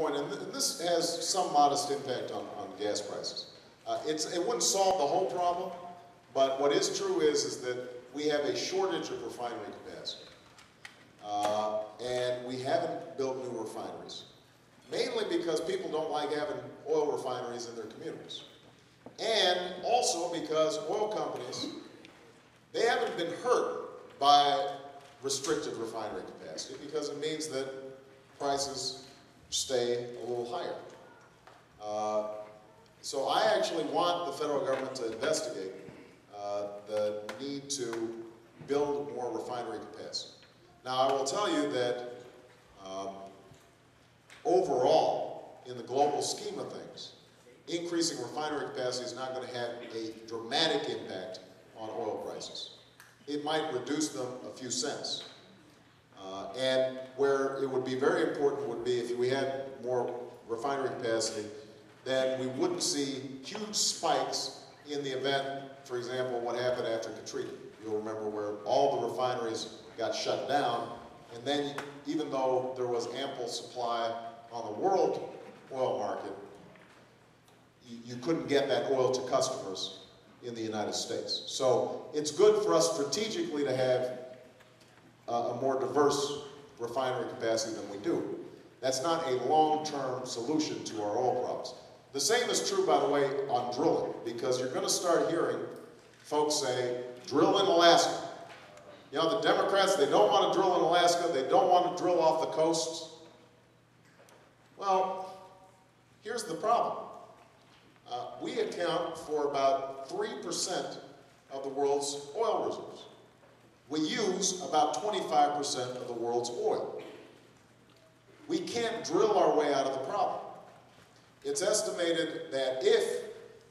point, and this has some modest impact on gas prices. It wouldn't solve the whole problem, but what is true is that we have a shortage of refinery capacity. And we haven't built new refineries, mainly because people don't like having oil refineries in their communities. And also because oil companies, they haven't been hurt by restricted refinery capacity because it means that prices stay a little higher. So I actually want the federal government to investigate the need to build more refinery capacity. Now, I will tell you that overall, in the global scheme of things, increasing refinery capacity is not going to have a dramatic impact on oil prices. It might reduce them a few cents. And where it would be very important would be if we had more refinery capacity, then we wouldn't see huge spikes in the event, for example, what happened after Katrina. You'll remember where all the refineries got shut down, and then even though there was ample supply on the world oil market, you couldn't get that oil to customers in the United States. So it's good for us strategically to have a more diverse refinery capacity than we do. That's not a long-term solution to our oil problems. The same is true, by the way, on drilling, because you're going to start hearing folks say, drill in Alaska. You know, the Democrats, they don't want to drill in Alaska, they don't want to drill off the coasts. Well, here's the problem. We account for about 3% of the world's oil reserves. We use about 25% of the world's oil. We can't drill our way out of the problem. It's estimated that if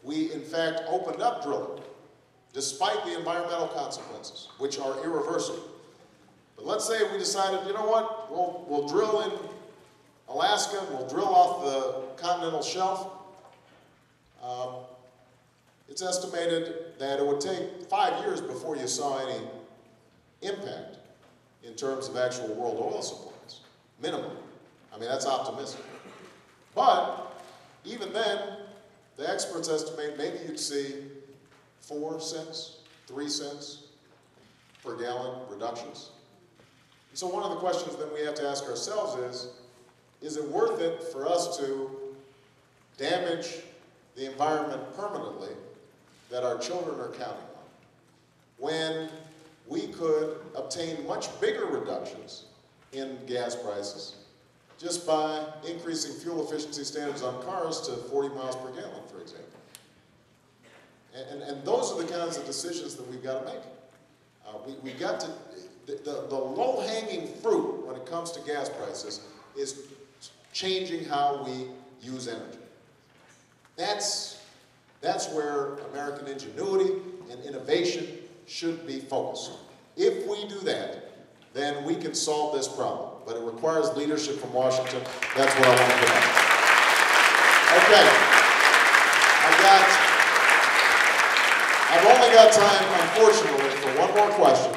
we, in fact, opened up drilling, despite the environmental consequences, which are irreversible, but let's say we decided, you know what, we'll drill in Alaska, we'll drill off the continental shelf. It's estimated that it would take 5 years before you saw any impact in terms of actual world oil supplies, minimum. I mean, that's optimistic. But even then, the experts estimate maybe you'd see 4 cents, 3 cents per gallon reductions. And so one of the questions that we have to ask ourselves is it worth it for us to damage the environment permanently that our children are counting on, when we could obtain much bigger reductions in gas prices just by increasing fuel efficiency standards on cars to 40 miles per gallon, for example. And those are the kinds of decisions that we've got to make. We got to, the low-hanging fruit when it comes to gas prices is changing how we use energy. That's where American ingenuity and innovation should be focused. If we do that, then we can solve this problem. But it requires leadership from Washington. That's what I want to put out. Okay. I've only got time, unfortunately, for one more question.